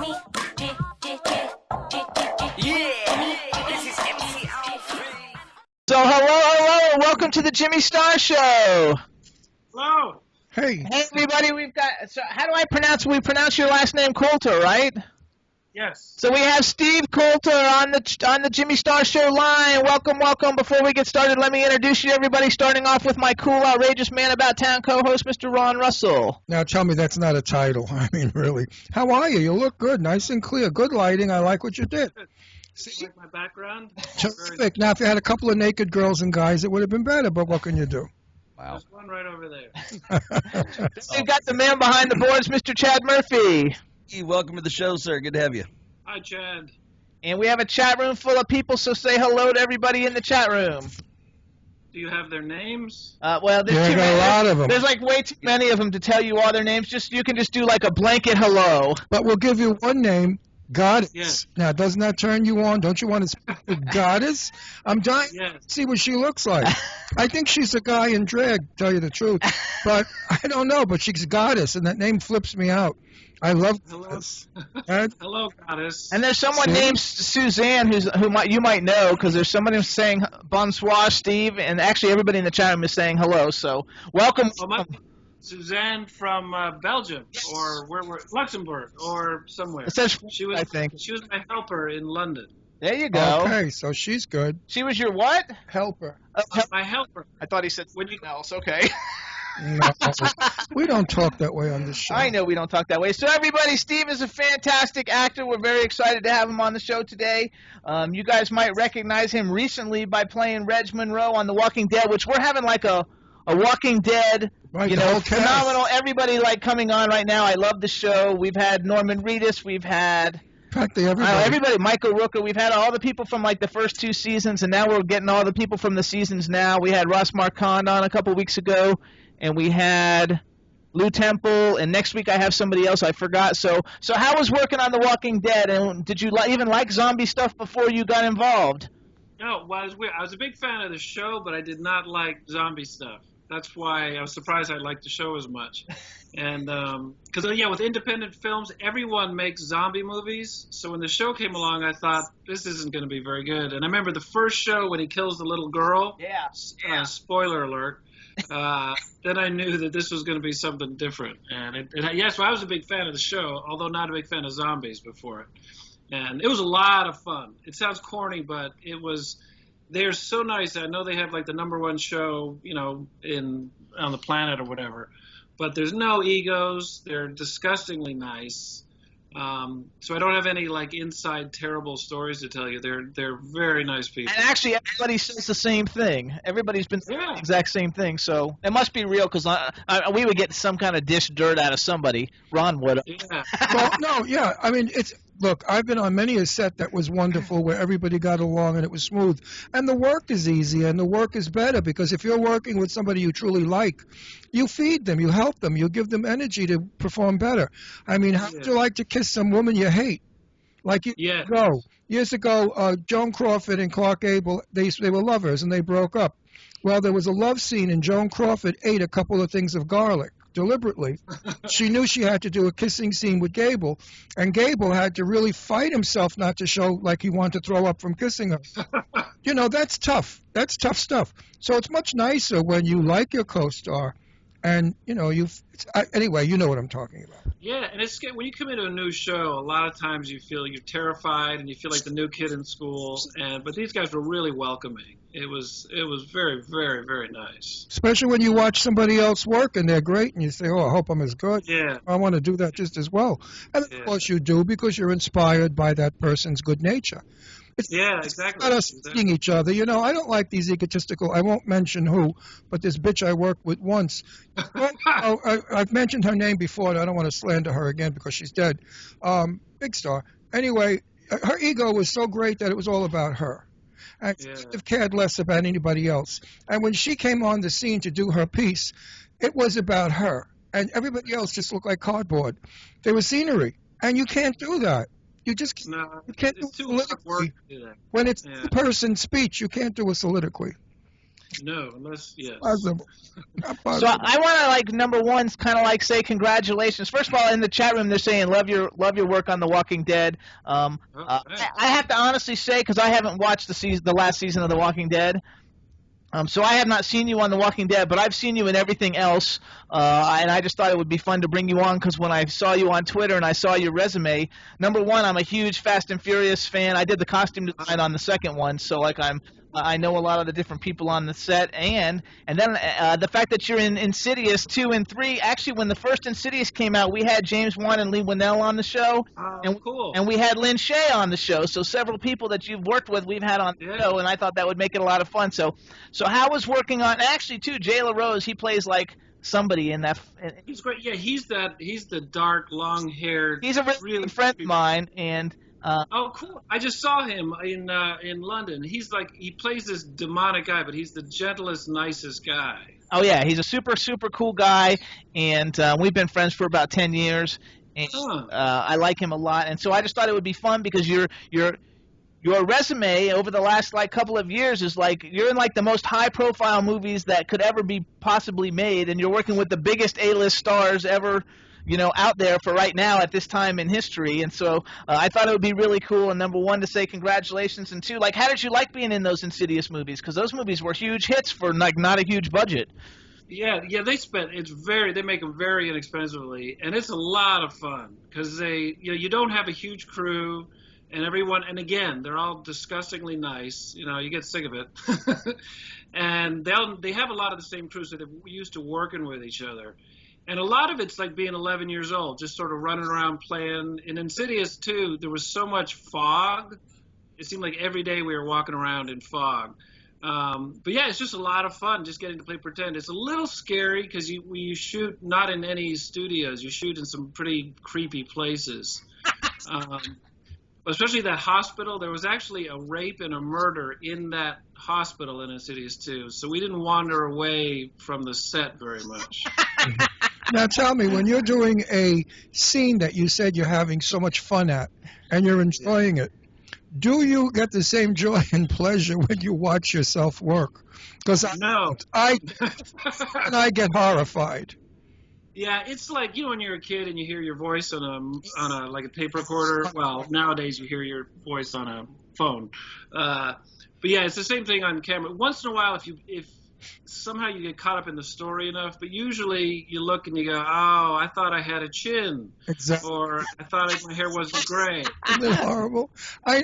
So hello, welcome to the Jimmy Star Show. Hello. Hey everybody, we've got, so how do I pronounce, we pronounce your last name Coulter, right? Yes. So we have Steve Coulter on the Jimmy Star Show line. Welcome. Before we get started, let me introduce you to everybody, starting off with my cool, outrageous man about town co-host, Mr. Ron Russell. Now tell me that's not a title. I mean, really. How are you? You look good, nice and clear. Good lighting. I like what you did. See? Like my background? Terrific. Now, if you had a couple of naked girls and guys, it would have been better, but what can you do? Wow. There's one right over there. We've got the man behind the boards, Mr. Chad Murphy. Hey, welcome to the show, sir. Good to have you. Hi, Chad. And we have a chat room full of people, so say hello to everybody in the chat room. Do you have their names? Well, there's a lot of them. There's like way too many of them to tell you all their names. You can just do like a blanket hello. But we'll give you one name. Goddess. Yes. Now, doesn't that turn you on? Don't you want to speak with Goddess? I'm dying to see what she looks like. I think she's a guy in drag, to tell you the truth. But I don't know, but she's Goddess, and that name flips me out. I love Goddess. Hello, Goddess. And there's someone named Suzanne you might know, because there's somebody saying bonsoir, Steve, and actually everybody in the chat room is saying hello. So welcome. Suzanne from Belgium, or Luxembourg, or somewhere. It says, I think she was my helper in London. There you go. Okay, so she's good. She was your what? Helper. My helper. I thought he said something else. Okay. No, we don't talk that way on this show. I know we don't talk that way. So everybody, Steve is a fantastic actor. We're very excited to have him on the show today. You guys might recognize him recently by playing Reg Monroe on The Walking Dead, which we're having like a Walking Dead, right, phenomenal. Everybody like coming on right now. I love the show. We've had Norman Reedus. We've had practically everybody. Michael Rooker. We've had all the people from like the first two seasons, and now we're getting all the people from the seasons now. We had Ross Marquand on a couple weeks ago, and we had Lou Temple, and next week I have somebody else I forgot. So how was working on The Walking Dead, and did you even like zombie stuff before you got involved? No, well, I was a big fan of the show, but I did not like zombie stuff. That's why I was surprised I liked the show as much. And because, with independent films, everyone makes zombie movies. So when the show came along, I thought, this isn't going to be very good. And I remember the first show when he kills the little girl. Yeah. Spoiler alert. Then I knew that this was going to be something different. And so I was a big fan of the show, although not a big fan of zombies before it. And it was a lot of fun. It sounds corny, but it was... They're so nice. I know they have like the #1 show, on the planet or whatever, but there's no egos. They're disgustingly nice. So I don't have any like inside terrible stories to tell you. They're very nice people. And actually, everybody says the same thing. Everybody's been saying the exact same thing. So it must be real, because we would get some kind of dish dirt out of somebody. Ron would. Yeah. Well, no, yeah. I mean, look, I've been on many a set that was wonderful, where everybody got along and it was smooth. And the work is easy and the work is better, because if you're working with somebody you truly like, you feed them, you help them, you give them energy to perform better. I mean, how would you like to kiss some woman you hate? Like years ago, Joan Crawford and Clark Gable, they were lovers and they broke up. Well, there was a love scene, and Joan Crawford ate a couple of things of garlic deliberately. She knew she had to do a kissing scene with Gable, and Gable had to really fight himself not to show like he wanted to throw up from kissing her. That's tough. That's tough stuff. So it's much nicer when you like your co-star, and anyway, you know what I'm talking about. Yeah, and it's when you come into a new show, a lot of times you feel you're terrified and you feel like the new kid in school. But these guys were really welcoming. It was very, very, very nice. Especially when you watch somebody else work and they're great, and you say, "Oh, I hope I'm as good. Yeah, I want to do that just as well." And of course you do, because you're inspired by that person's good nature. Exactly. It's not us seeing each other. I don't like these egotistical. I won't mention who, but this bitch I worked with once. I've mentioned her name before, and I don't want to slander her again because she's dead. Big star. Anyway, her ego was so great that it was all about her. And she could have cared less about anybody else. And when she came on the scene to do her piece, it was about her. And everybody else just looked like cardboard. They were scenery. And you can't do that. You just can't do a soliloquy. When it's a person's speech, you can't do a soliloquy. No, unless yes. Possible. Not So possible. I want to like number one, kind of like say congratulations. First of all, in the chat room they're saying love your work on The Walking Dead. Right. I have to honestly say because I haven't watched the last season of The Walking Dead. So I have not seen you on The Walking Dead, but I've seen you in everything else, and I just thought it would be fun to bring you on because when I saw you on Twitter and I saw your resume, number one, I'm a huge Fast and Furious fan. I did the costume design on the second one, so like I know a lot of the different people on the set, and then the fact that you're in Insidious 2 and 3. Actually, when the first Insidious came out, we had James Wan and Lee Winnell on the show, and Cool. and we had Lynn Shay on the show. So several people that you've worked with, we've had on the show, and I thought that would make it a lot of fun. So how was working on actually too? Jay LaRose, he plays like somebody in that. He's great. Yeah, he's the dark, long-haired. He's a really good friend of mine, and. Oh, cool! I just saw him in London. He plays this demonic guy, but he's the gentlest, nicest guy. Oh yeah, he's a super cool guy, and we've been friends for about 10 years. And, I like him a lot, and so I just thought it would be fun because your resume over the last like couple of years is like you're in like the most high-profile movies that could ever be possibly made, and you're working with the biggest A-list stars ever. Out there for right now at this time in history. And so I thought it would be really cool, and number one, to say congratulations, and two, like, how did you like being in those Insidious movies? Because those movies were huge hits for, like, not a huge budget. Yeah, they make them very inexpensively, and it's a lot of fun because you don't have a huge crew, and again, they're all disgustingly nice. You get sick of it. And they have a lot of the same crew, so they're used to working with each other. And a lot of it's like being 11 years old, just sort of running around playing. In Insidious 2, there was so much fog. It seemed like every day we were walking around in fog. But yeah, it's just a lot of fun just getting to play pretend. It's a little scary because you shoot not in any studios. You shoot in some pretty creepy places. Especially that hospital. There was actually a rape and a murder in that hospital in Insidious 2. So we didn't wander away from the set very much. Now tell me, when you're doing a scene that you said you're having so much fun at and you're enjoying it, do you get the same joy and pleasure when you watch yourself work? Because I get horrified. Yeah, it's like when you're a kid and you hear your voice on a like a tape recorder. Well, nowadays you hear your voice on a phone. But yeah, it's the same thing on camera. Once in a while, if somehow you get caught up in the story enough, but usually you look and you go, oh, I thought I had a chin. Exactly. Or I thought my hair wasn't gray. Isn't it horrible? I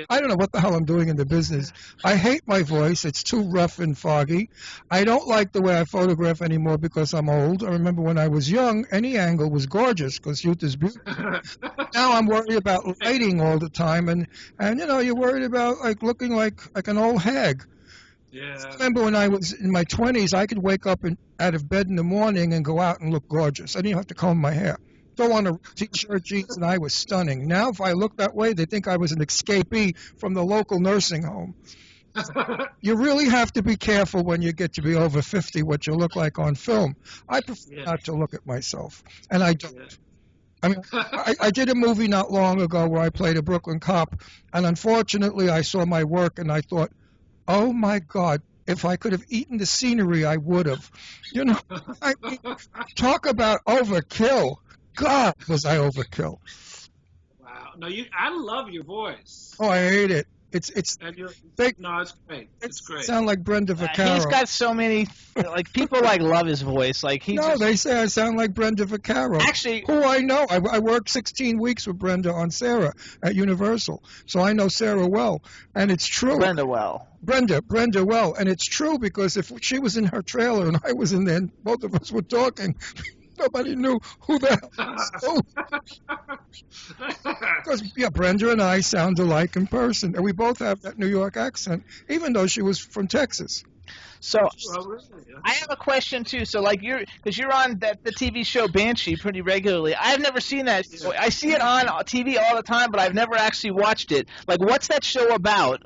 don't know what the hell I'm doing in the business. I hate my voice. It's too rough and foggy. I don't like the way I photograph anymore because I'm old. I remember when I was young, any angle was gorgeous because youth is beautiful. Now I'm worried about lighting all the time, and you're worried about like looking like an old hag. Yeah. I remember when I was in my 20s, I could wake up out of bed in the morning and go out and look gorgeous. I didn't have to comb my hair. Throw on a t-shirt, jeans, and I was stunning. Now, if I look that way, they think I was an escapee from the local nursing home. You really have to be careful when you get to be over 50 what you look like on film. I prefer not to look at myself, and I don't. Yeah. I mean, I did a movie not long ago where I played a Brooklyn cop, and unfortunately I saw my work and I thought, oh, my God, if I could have eaten the scenery, I would have. I mean, talk about overkill. God, was I overkill. Wow. No, I love your voice. Oh, I hate it. It's great. It's great. Sound like Brenda Vaccaro. He's got so many, like, people love his voice. Like they say I sound like Brenda Vaccaro. Actually, who I know. I worked 16 weeks with Brenda on Sarah at Universal, so I know Sarah well, and it's true. Brenda well, and it's true because if she was in her trailer and I was in there, and both of us were talking. Nobody knew who the hell. Because Brenda and I sound alike in person, and we both have that New York accent, even though she was from Texas. So I have a question too. So because you're on the TV show Banshee pretty regularly. I've never seen that. I see it on TV all the time, but I've never actually watched it. Like, what's that show about?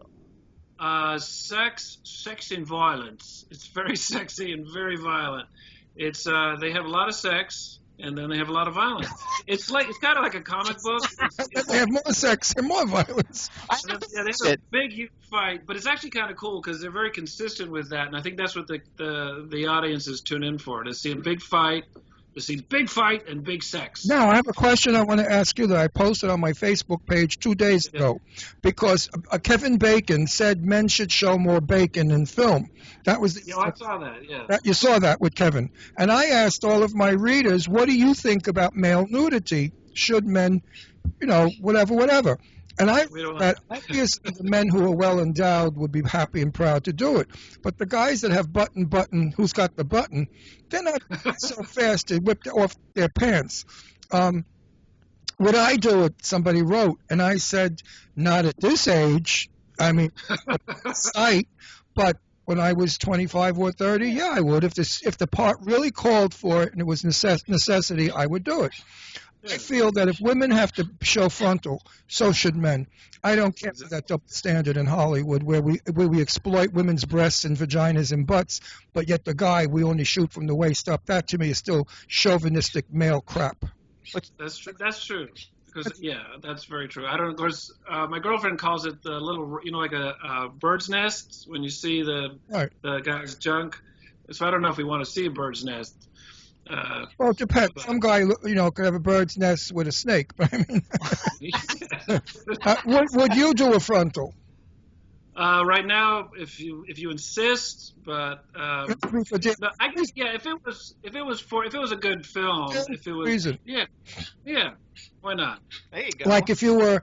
Sex and violence. It's very sexy and very violent. It's they have a lot of sex, and then they have a lot of violence. It's kind of like a comic book. They have more sex and more violence. They have a big, huge fight, but it's actually kind of cool because they're very consistent with that, and I think that's what the audiences tune in for, to see a big fight, to see big fight and big sex. Now, I have a question I want to ask you that I posted on my Facebook page 2 days ago, because Kevin Bacon said men should show more bacon in film. That was I saw that, yeah. You saw that with Kevin. And I asked all of my readers, what do you think about male nudity? Should men, whatever. And I thought that obviously the men who are well endowed would be happy and proud to do it. But the guys that have button, who's got the button, they're not so fast to whip off their pants. Would I do it? Somebody wrote, and I said, not at this age. I mean, sight, but when I was 25 or 30, yeah, I would. If the part really called for it and it was necessity, I would do it. I feel that if women have to show frontal, so should men. I don't care for that double standard in Hollywood where we exploit women's breasts and vaginas and butts, but yet the guy, we only shoot from the waist up. That to me is still chauvinistic male crap. That's true. Because that's very true. I don't. Of course, my girlfriend calls it the little, like a bird's nest when you see the guy's junk. So I don't know if we want to see a bird's nest. Well, it depends. Some guy, could have a bird's nest with a snake. But I mean, would you do a frontal? Right now, if you insist, but I guess if it was a good film, why not? There you go. Like if you were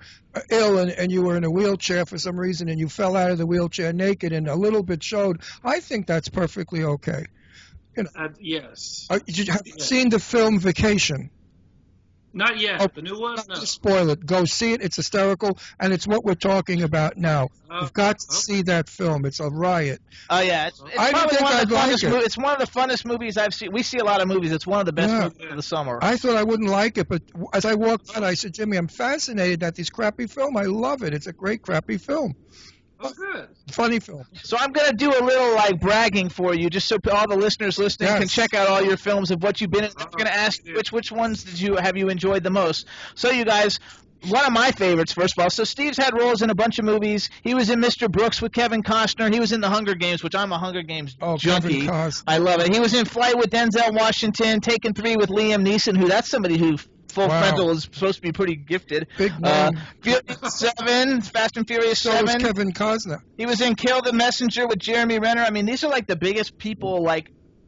ill and you were in a wheelchair for some reason and you fell out of the wheelchair naked and a little bit showed, I think that's perfectly okay. Yes. Have you seen the film Vacation? Not yet. Oh, the new one? No. Spoil it. Go see it. It's hysterical, and it's what we're talking about now. You've got to see that film. It's a riot. Oh, yeah. It's probably one of the funnest It's one of the funnest movies I've seen. We see a lot of movies. It's one of the best movies of the summer. I thought I wouldn't like it, but as I walked out, I said, Jimmy, I'm fascinated at this crappy film. I love it. It's a great crappy film. Oh, good. Funny film. So I'm going to do a little bragging for you, just so all the listeners listening can check out all your films of what you've been in. I'm going to ask which ones have you enjoyed the most. So you guys, one of my favorites, first of all. So Steve's had roles in a bunch of movies. He was in Mr. Brooks with Kevin Costner. He was in The Hunger Games, which I'm a Hunger Games junkie. I love it. He was in Flight with Denzel Washington, Taken 3 with Liam Neeson, that's somebody who full frontal is supposed to be pretty gifted. Big man. Fast and Furious 7. So was Kevin Costner. He was in Kill the Messenger with Jeremy Renner. I mean, these are the biggest people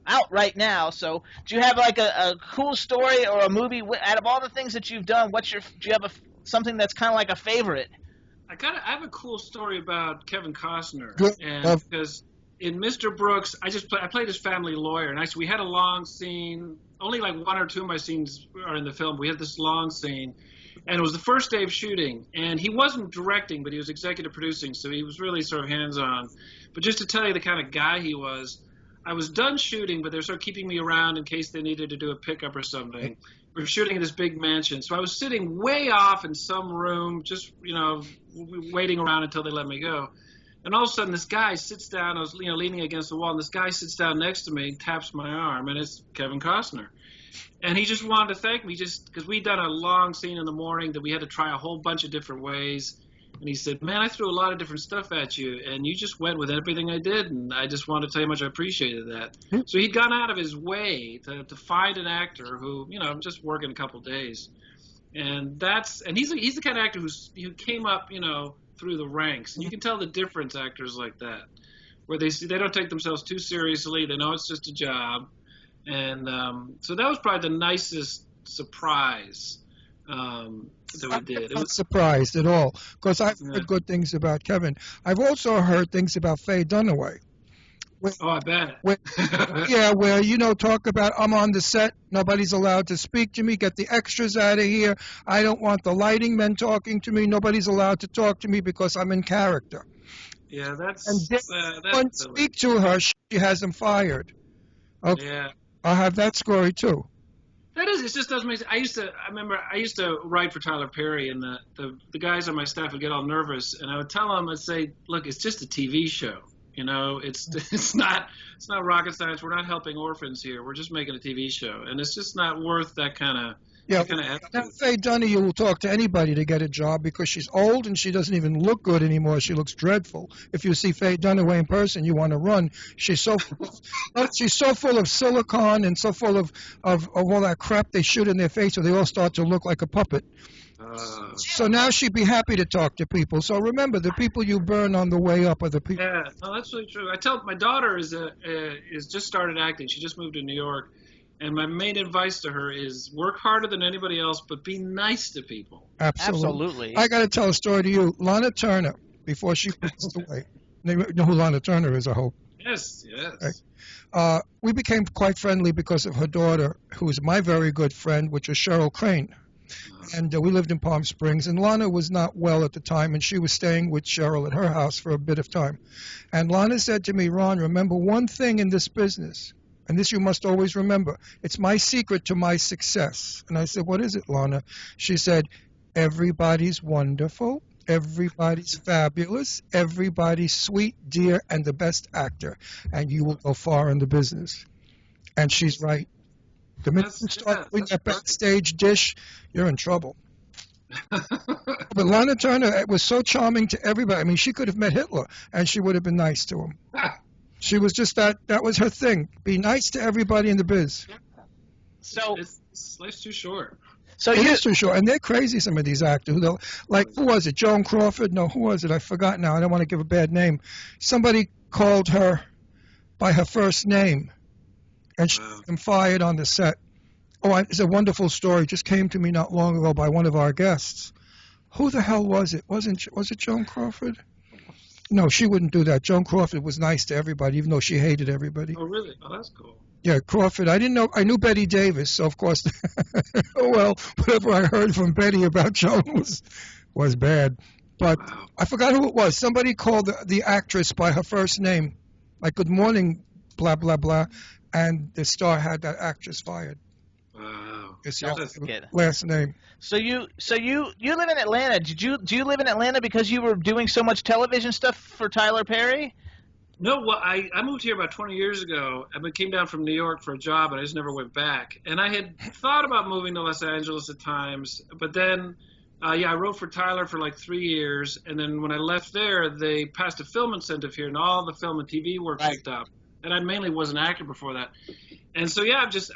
out right now. So do you have a cool story or a movie out of all the things that you've done? Do you have something that's kind of like a favorite? I have a cool story about Kevin Costner. Good. And because in Mr. Brooks, I played his family lawyer, and we had a long scene. Only one or two of my scenes are in the film. We had this long scene, and it was the first day of shooting. And he wasn't directing, but he was executive producing, so he was really sort of hands-on. But just to tell you the kind of guy he was, I was done shooting, but they were sort of keeping me around in case they needed to do a pickup or something. We were shooting in this big mansion, so I was sitting way off in some room, just waiting around until they let me go. And all of a sudden, this guy sits down. I was, leaning against the wall, and this guy sits down next to me and taps my arm, and it's Kevin Costner. And he just wanted to thank me because we'd done a long scene in the morning that we had to try a whole bunch of different ways. And he said, man, I threw a lot of different stuff at you, and you just went with everything I did, and I just wanted to tell you how much I appreciated that. So he'd gone out of his way to find an actor who, just working a couple days. And he's the kind of actor who came up, through the ranks, and you can tell the difference actors like that, where they don't take themselves too seriously. They know it's just a job, and so that was probably the nicest surprise that we did. I'm not surprised at all because I've heard good things about Kevin. I've also heard things about Faye Dunaway. I bet. Where talk about I'm on the set, nobody's allowed to speak to me, get the extras out of here. I don't want the lighting men talking to me. Nobody's allowed to talk to me because I'm in character. Yeah, that's. And when speak to her, she has him fired. Okay. Yeah. I'll have that story too. That is, it just doesn't make sense. I used to write for Tyler Perry, and the guys on my staff would get all nervous, and I would tell them, I'd say, look, it's just a TV show. You know, it's not rocket science. We're not helping orphans here. We're just making a TV show, and it's just not worth that kind of Now Faye Dunaway will talk to anybody to get a job because she's old and she doesn't even look good anymore. She looks dreadful. If you see Faye Dunaway in person, you want to run. She's so full of silicone and so full of all that crap they shoot in their face, so they all start to look like a puppet. So now she'd be happy to talk to people. So remember, the people you burn on the way up are the people. Yeah, no, that's really true. I tell my daughter is just started acting. She just moved to New York, and my main advice to her is work harder than anybody else, but be nice to people. Absolutely. I got to tell a story to you. Lana Turner, before she passed away. You know who Lana Turner is, I hope. Yes. Okay. We became quite friendly because of her daughter, who was my very good friend, which was Cheryl Crane. And we lived in Palm Springs, and Lana was not well at the time, and she was staying with Cheryl at her house for a bit of time. And Lana said to me, Ron, remember one thing in this business, and this you must always remember. It's my secret to my success. And I said, what is it, Lana? She said, everybody's wonderful, everybody's fabulous, everybody's sweet, dear, and the best actor, and you will go far in the business. And she's right. The minute you start doing that backstage dish, you're in trouble. But Lana Turner was so charming to everybody. I mean, she could have met Hitler, and she would have been nice to him. She was just that was her thing. Be nice to everybody in the biz. So life's too short. So it is too short. And they're crazy, some of these actors. Like, who was it? Joan Crawford? No, who was it? I forgot now. I don't want to give a bad name. Somebody called her by her first name, and she got them fired on the set. It's a wonderful story. Just came to me not long ago by one of our guests. Who the hell was it? Was it Joan Crawford? No, she wouldn't do that. Joan Crawford was nice to everybody, even though she hated everybody. Oh, really? Oh, that's cool. Yeah, Crawford. I didn't know. I knew Betty Davis, so of course, whatever I heard from Betty about Joan was bad. But I forgot who it was. Somebody called the actress by her first name, like "Good morning," blah blah blah, and the star had that actress fired. Wow. It's the last name. So you live in Atlanta. Do you live in Atlanta because you were doing so much television stuff for Tyler Perry? No, well, I moved here about 20 years ago. I came down from New York for a job, and I just never went back. And I had thought about moving to Los Angeles at times, but then, I wrote for Tyler for like 3 years. And then when I left there, they passed a film incentive here, and all the film and TV work picked up. And I mainly was an actor before that. And so,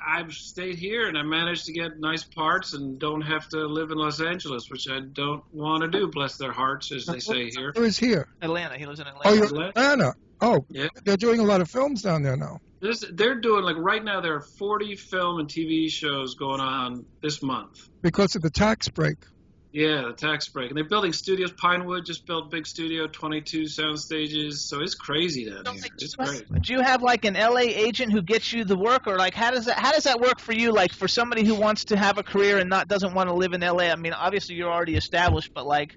I've stayed here, and I managed to get nice parts and don't have to live in Los Angeles, which I don't want to do, bless their hearts, as they say here. Who is here? Atlanta. He lives in Atlanta. Oh, you're in Atlanta. Oh, yeah. They're doing a lot of films down there now. They're doing, like, right now there are 40 film and TV shows going on this month. Because of the tax break. Yeah, the tax break. And they're building studios. Pinewood just built big studio, 22 sound stages. So it's crazy down here. It's great. Do you have like an LA agent who gets you the work, or like how does that work for you? Like for somebody who wants to have a career and doesn't want to live in LA. I mean, obviously you're already established, but like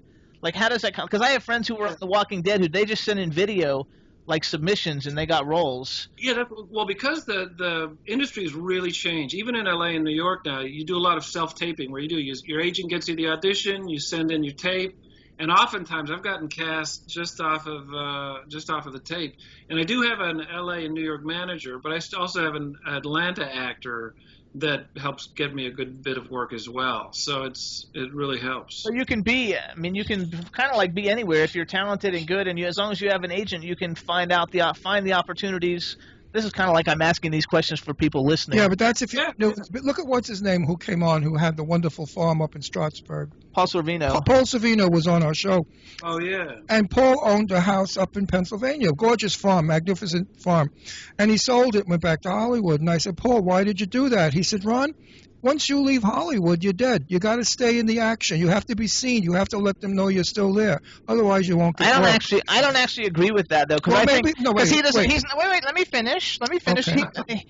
how does that come? Because I have friends who were on The Walking Dead who they just send in video like submissions and they got roles. Yeah, because the industry has really changed. Even in LA and New York now, you do a lot of self-taping where your agent gets you the audition, you send in your tape, and oftentimes I've gotten cast just off of the tape. And I do have an LA and New York manager, but I also have an Atlanta actor that helps get me a good bit of work as well. So it really helps. So you can kind of like be anywhere if you're talented and good, and as long as you have an agent, you can find the opportunities. This is kind of like I'm asking these questions for people listening. Yeah, but that's if you look at what's his name who came on, who had the wonderful farm up in Strasburg. Paul Sorvino. Paul Sorvino was on our show. Oh, yeah. And Paul owned a house up in Pennsylvania, gorgeous farm, magnificent farm. And he sold it and went back to Hollywood. And I said, Paul, why did you do that? He said, Ron, once you leave Hollywood, you're dead. You got to stay in the action. You have to be seen. You have to let them know you're still there. Otherwise, you won't get work. I don't actually agree with that, though. Because he doesn't. Wait. Let me finish. Okay.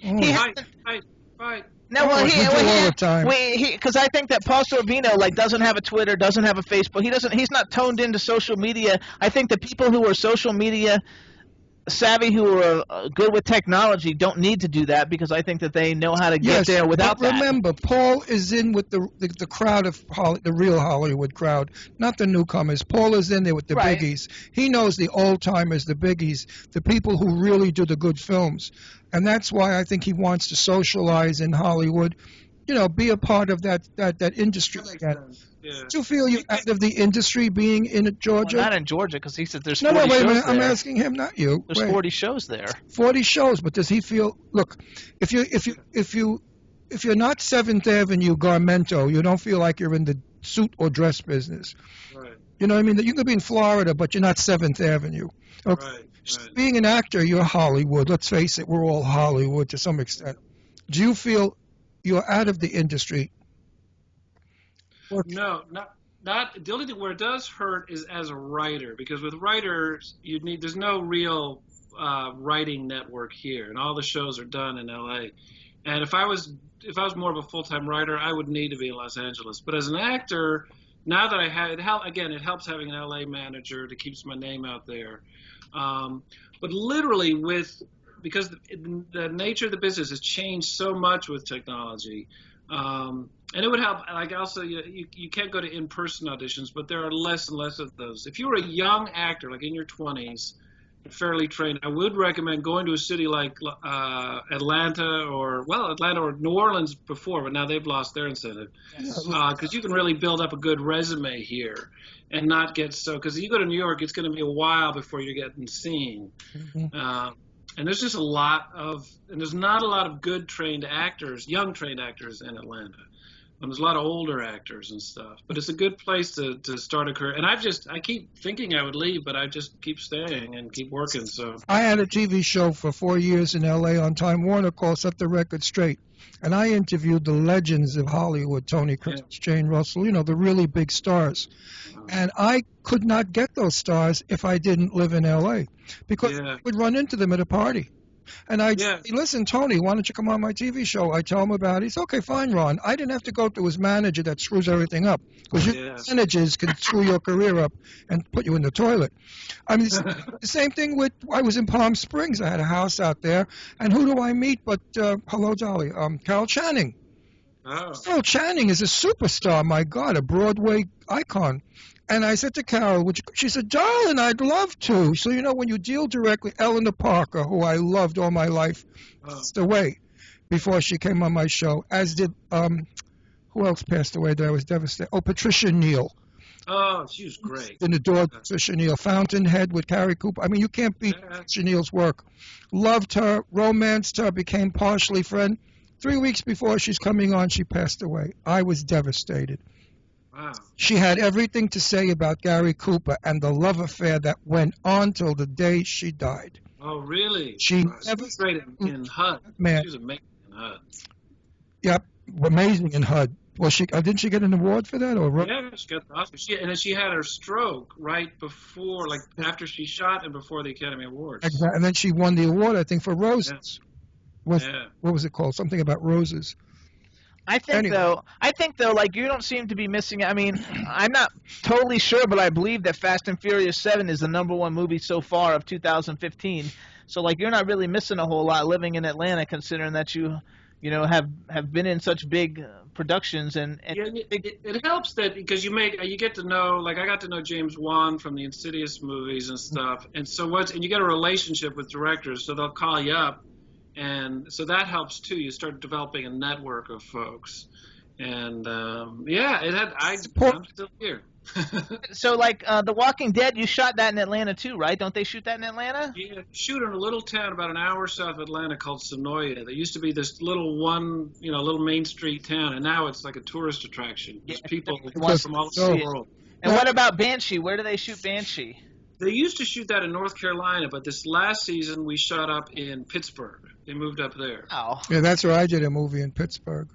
Right. No, because I think that Paul Sorvino doesn't have a Twitter, doesn't have a Facebook. He's not toned into social media. I think the people who are social media savvy who are good with technology don't need to do that because I think that they know how to get there without but remember, Paul is in with the crowd of the real Hollywood crowd, not the newcomers. Paul is in there with the biggies. He knows the old-timers, the biggies, the people who really do the good films. And that's why I think he wants to socialize in Hollywood, be a part of that industry again. Yeah. Do you feel you're out of the industry being in Georgia? Well, not in Georgia, because he said there's 40 40 wait a shows minute. there. I'm asking him, not you. There's 40 shows there. 40 shows, but does he feel? Look, if you're not Seventh Avenue Garmento, you don't feel like you're in the suit or dress business. Right. You know what I mean? You could be in Florida, but you're not Seventh Avenue. Okay. Right. Being an actor, you're Hollywood. Let's face it, we're all Hollywood to some extent. Do you feel you're out of the industry? No, not the only thing where it does hurt is as a writer, because with writers there's no real writing network here, and all the shows are done in LA. And if I was more of a full-time writer, I would need to be in Los Angeles. But as an actor, now that I have it helps having an LA manager that keeps my name out there. But literally because the nature of the business has changed so much with technology. And it would help, like also, you can't go to in-person auditions, but there are less and less of those. If you were a young actor, like in your 20s, fairly trained, I would recommend going to a city like Atlanta or New Orleans before, but now they've lost their incentive. Because you can really build up a good resume here and not get because you go to New York, it's going to be a while before you're getting seen. Mm-hmm. And there's just there's not a lot of good trained actors, young trained actors in Atlanta. And there's a lot of older actors and stuff, but it's a good place to start a career. And I keep thinking I would leave, but I just keep staying and keep working. So I had a TV show for 4 years in LA on Time Warner called Set the Record Straight. And I interviewed the legends of Hollywood, Tony Curtis, Jane Russell, the really big stars. And I could not get those stars if I didn't live in L.A. because I would run into them at a party. And I'd say, listen, Tony, why don't you come on my TV show? I tell him about it. He's okay, fine, Ron. I didn't have to go through his manager that screws everything up. Because your managers can screw your career up and put you in the toilet. I mean, the same thing I was in Palm Springs. I had a house out there. And who do I meet but, hello, Dolly, Carol Channing. Oh. Carol Channing is a superstar, my God, a Broadway icon. And I said to Carol, she said, darling, I'd love to. So, when you deal directly, Eleanor Parker, who I loved all my life, passed away before she came on my show, as did, who else passed away that I was devastated? Oh, Patricia Neal. Oh, she was great. And adored Patricia Neal. Fountainhead with Carrie Cooper. I mean, you can't beat Patricia Neal's work. Loved her, romanced her, became partially friend. 3 weeks before she's coming on, she passed away. I was devastated. Wow. She had everything to say about Gary Cooper and the love affair that went on till the day she died. Oh, really? She was great in HUD. Man. She was amazing in HUD. Yep, amazing in HUD. Well, didn't she get an award for that? Yeah, she got the Oscar. And then she had her stroke right before, after she shot and before the Academy Awards. Exactly. And then she won the award, I think, for Roses. Yeah. What was it called? Something about roses. I think though, like you don't seem to be missing. I mean, I'm not totally sure, but I believe that Fast and Furious 7 is the #1 movie so far of 2015. So like you're not really missing a whole lot living in Atlanta, considering that you have been in such big productions and it helps that because you get to know, like I got to know James Wan from the Insidious movies and stuff, and you get a relationship with directors, so they'll call you up. And so that helps too. You start developing a network of folks, and I'm still here. So, like The Walking Dead, you shot that in Atlanta too, right? Don't they shoot that in Atlanta? Yeah, shoot in a little town about an hour south of Atlanta called Sonoya. There used to be this little little main street town, and now it's like a tourist attraction. There's people from all over the world. And what about Banshee? Where do they shoot Banshee? They used to shoot that in North Carolina, but this last season we shot up in Pittsburgh. They moved up there. Oh. Yeah, that's where I did a movie in Pittsburgh.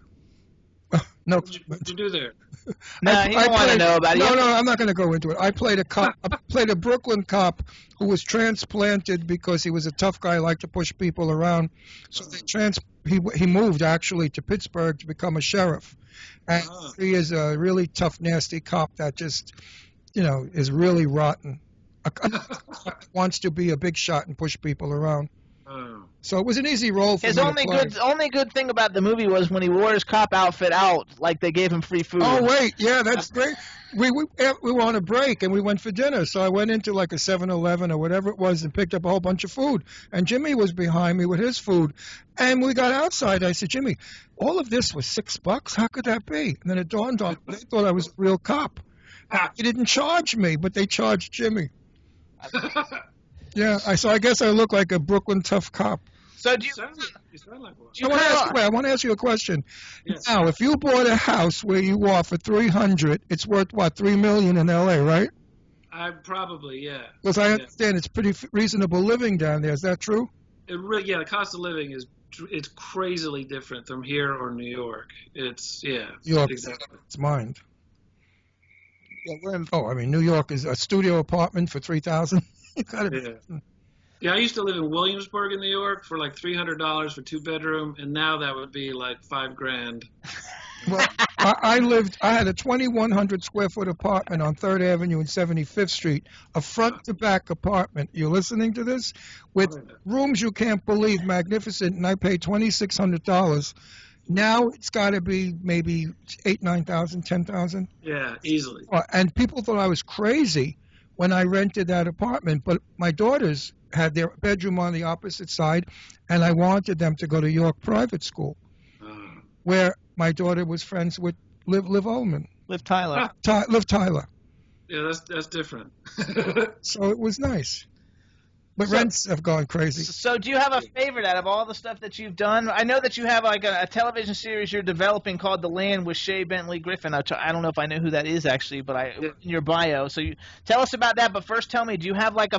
No. What did you do there? No, he don't want to know about it. No, I'm not going to go into it. I played a cop. I played a Brooklyn cop who was transplanted because he was a tough guy, liked to push people around. So he moved actually to Pittsburgh to become a sheriff. And he is a really tough, nasty cop that just, is really rotten. wants to be a big shot and push people around. Oh. So it was an easy role for His me only to play. only good thing about the movie was when he wore his cop outfit out, like they gave him free food. Oh wait, yeah, that's great. We were on a break and we went for dinner, so I went into like a 7-Eleven or whatever it was and picked up a whole bunch of food. And Jimmy was behind me with his food, and we got outside. I said, Jimmy, all of this was $6. How could that be? And then it dawned on me, they thought I was a real cop. They didn't charge me, but they charged Jimmy. Yeah, so I guess I look like a Brooklyn tough cop. So do you? You sound like one. I want to ask you a question. Yes. Now, if you bought a house where you are for $300, it's worth what, $3 million in L.A., right? I probably, yeah. Because I understand it's pretty reasonable living down there. Is that true? It really, yeah. The cost of living it's crazily different from here or New York. It's York, exactly. it's mine. Yeah, we're in. Oh, I mean, New York is a studio apartment for $3,000. You gotta. Yeah, I used to live in Williamsburg in New York for like $300 for 2-bedroom, and now that would be like $5,000. Well, I had a 2,100 square foot apartment on 3rd Avenue and 75th Street, a front to back apartment. You listening to this? With rooms you can't believe, magnificent, and I paid $2,600. Now it's got to be maybe $8,000, $9,000, $10,000. Yeah, easily. And people thought I was crazy when I rented that apartment, but my daughters had their bedroom on the opposite side, and I wanted them to go to York Private School, where my daughter was friends with Liv Ullman. Liv Tyler. Liv Tyler. Yeah, that's different. So it was nice. But rents have gone crazy. So do you have a favorite out of all the stuff that you've done? I know that you have like a television series you're developing called The Land with Shea Bentley Griffin. I don't know if I know who that is actually, but in your bio. So tell us about that. But first, tell me, do you have like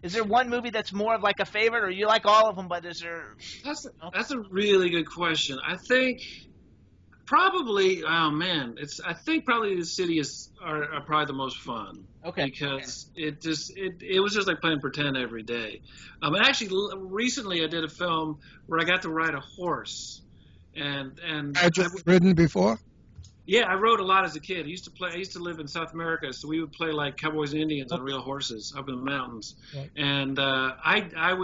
is there one movie that's more of like a favorite, or you like all of them? But is there? That's a really good question. I think probably. Oh man, I think probably the Insidious are probably the most fun. Okay. Because it was just like playing pretend every day. And actually, recently I did a film where I got to ride a horse, and Had you ridden before? Yeah, I rode a lot as a kid. I used to live in South America, so we would play like cowboys and Indians on real horses up in the mountains. Right. And I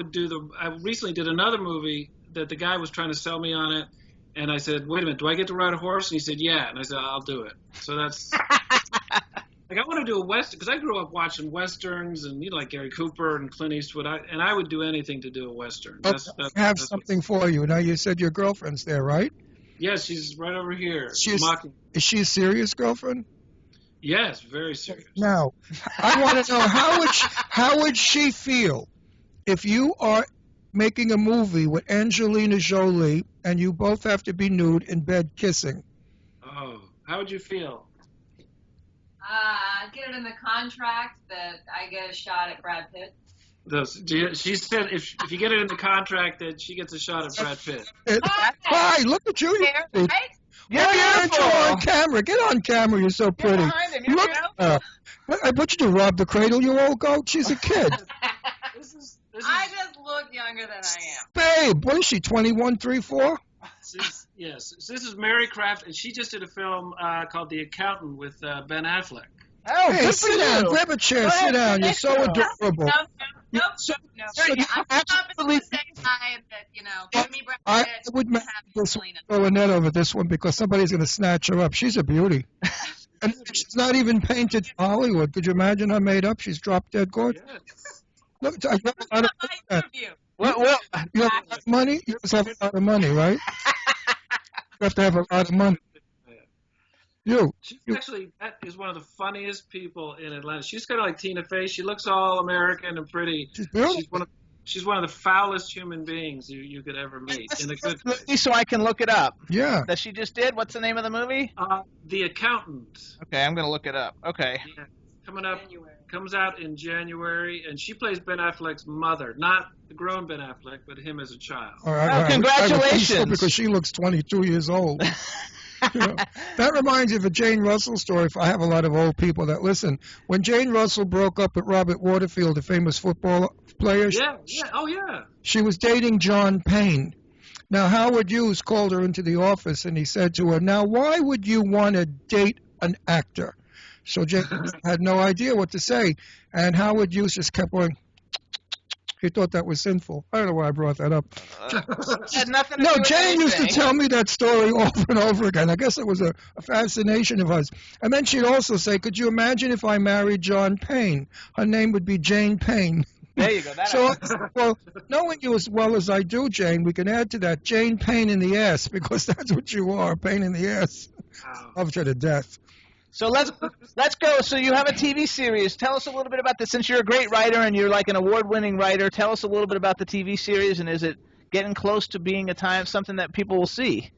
recently did another movie that the guy was trying to sell me on it, and I said, "Wait a minute, do I get to ride a horse?" And he said, "Yeah." And I said, "I'll do it." So that's. Like I want to do a western because I grew up watching westerns and like Gary Cooper and Clint Eastwood. I would do anything to do a western. I have something for you. Now you said your girlfriend's there, right? Yes, she's right over here. Is she a serious girlfriend? Yes, very serious. Now, I want to know how would she feel if you are making a movie with Angelina Jolie and you both have to be nude in bed kissing? Oh, how would you feel? Get it in the contract that I get a shot at Brad Pitt. She said if you get it in the contract that she gets a shot at Brad Pitt. Hi, look at you. Right? You're on camera. Get on camera. You're so pretty. Look at her. I put you to rob the cradle, you old goat. She's a kid. I just look younger than I am. Babe, what is she, 21, 3, 4? Yes. So this is Mary Craft, and she just did a film called The Accountant with Ben Affleck. Oh, hey, sit down. Grab a chair. Sit down. You're so adorable. No. I'm absolutely the same time that, Jimmy Brad I would make this throw a net over this one because somebody's going to snatch her up. She's a beauty. And she's not even painted for Hollywood. Could you imagine her made up? She's drop dead gorgeous. Yes. Look, I got a lot of Well, you have a lot of money? You just have a lot of money, right? You have to have a lot of money. That is one of the funniest people in Atlanta. She's kind of like Tina Fey. She looks all American and pretty. She's beautiful. She's one of the foulest human beings you could ever meet. In a good way. So I can look it up. Yeah. That she just did? What's the name of the movie? The Accountant. Okay, I'm going to look it up. Okay. Yeah. Comes out in January, and she plays Ben Affleck's mother. Not the grown Ben Affleck, but him as a child. All right, congratulations. Because she looks 22 years old. That reminds me of a Jane Russell story. I have a lot of old people that listen. When Jane Russell broke up with Robert Waterfield, a famous football player, she was dating John Payne. Now, Howard Hughes called her into the office, and he said to her, "Now, why would you want to date an actor?" So Jane had no idea what to say. And Howard Hughes just kept going. He thought that was sinful. I don't know why I brought that up. Had nothing to No, do with Jane used to anything. tell me that story over and over again. I guess it was a fascination of hers. And then she'd also say, could you imagine if I married John Payne? Her name would be Jane Payne. There you go. So, well, knowing you as well as I do, Jane, we can add to that Jane Pain in the ass, because that's what you are, pain in the ass. Wow. Love you to death. So let's go. So you have a TV series. Tell us a little bit about this. Since you're a great writer and you're like an award-winning writer, tell us a little bit about the TV series, and is it getting close to being something that people will see?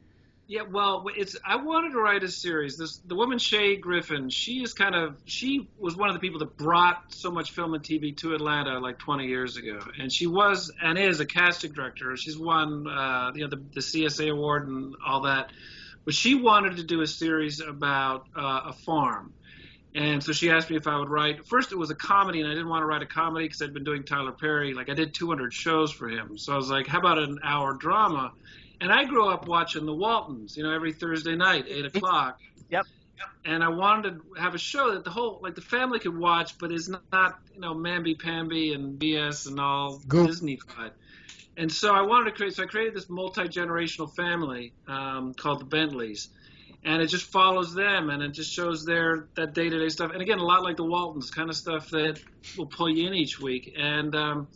Yeah, well, I wanted to write a series. The woman Shay Griffin, she was one of the people that brought so much film and TV to Atlanta like 20 years ago, and she was and is a casting director. She's won the CSA award and all that. But she wanted to do a series about a farm. And so she asked me if I would write. First, it was a comedy, and I didn't want to write a comedy because I'd been doing Tyler Perry. Like, I did 200 shows for him. So I was like, how about an hour drama? And I grew up watching The Waltons, every Thursday night, 8 o'clock. Yep. And I wanted to have a show that the family could watch, but is not, mamby-pamby and BS and all Disney-fied. And so I created this multi-generational family called the Bentleys, and it just follows them, and it just shows that day-to-day stuff. And again, a lot like the Waltons, kind of stuff that will pull you in each week. And I'll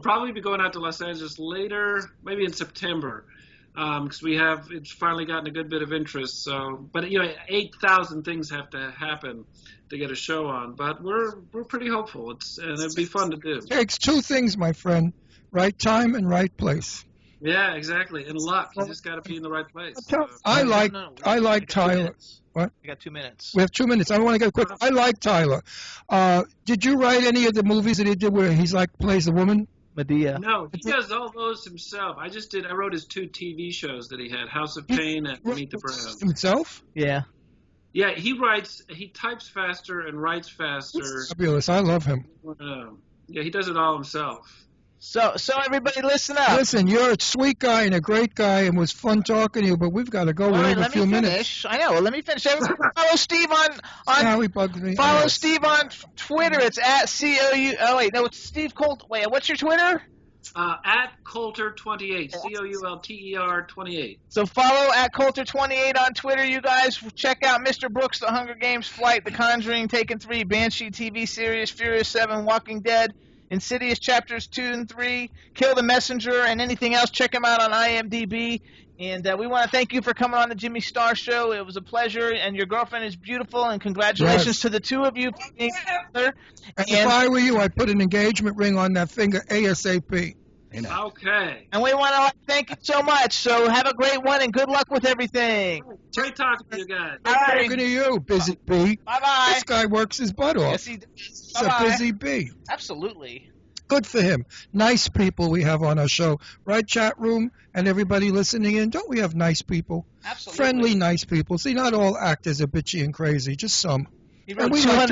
probably be going out to Los Angeles later, maybe in September, because it's finally gotten a good bit of interest. So, but 8,000 things have to happen to get a show on. But we're pretty hopeful. And it'd be fun to do. It takes two things, my friend. Right time and right place. Yeah, exactly. And luck. You just got to be in the right place. I like Tyler. What? You got 2 minutes. We have 2 minutes. I want to get quick. I like Tyler. Did you write any of the movies that he did where he's plays the woman? Medea. No, he does all those himself. I wrote his 2 TV shows that he had, House of Pain and Meet the Browns. Himself? Yeah. Yeah, he types faster and writes faster. Fabulous. I love him. Yeah, he does it all himself. So everybody listen up. Listen, you're a sweet guy and a great guy, and it was fun talking to you, but we've got to go. We have a few minutes. I know. Well, let me finish. Everybody follow Steve on how he bugs me. follow Steve on Twitter. It's at COU. Oh wait, no, it's Steve Coulter. Wait, what's your Twitter? At Coulter28, COULTER 28. So follow at Coulter28 on Twitter, you guys. Check out Mr. Brooks, The Hunger Games, Flight, The Conjuring, Taken 3, Banshee TV series, Furious 7, Walking Dead, Insidious Chapters 2 and 3, Kill the Messenger, and anything else. Check them out on IMDb. And we want to thank you for coming on the Jimmy Star Show. It was a pleasure, and your girlfriend is beautiful, and congratulations to the two of you for being together. And if I were you, I'd put an engagement ring on that finger ASAP. Okay. And we want to thank you so much. So have a great one, and good luck with everything. Great talking to you guys. All right. Talking to you, busy bee. Bye-bye. This guy works his butt off. Yes, he does. He's Bye-bye. a busy bee. Absolutely. Good for him. Nice people we have on our show. Right, chat room and everybody listening in? Don't we have nice people? Absolutely. Friendly, nice people. See, not all actors are bitchy and crazy, just some. He And wrote we like 200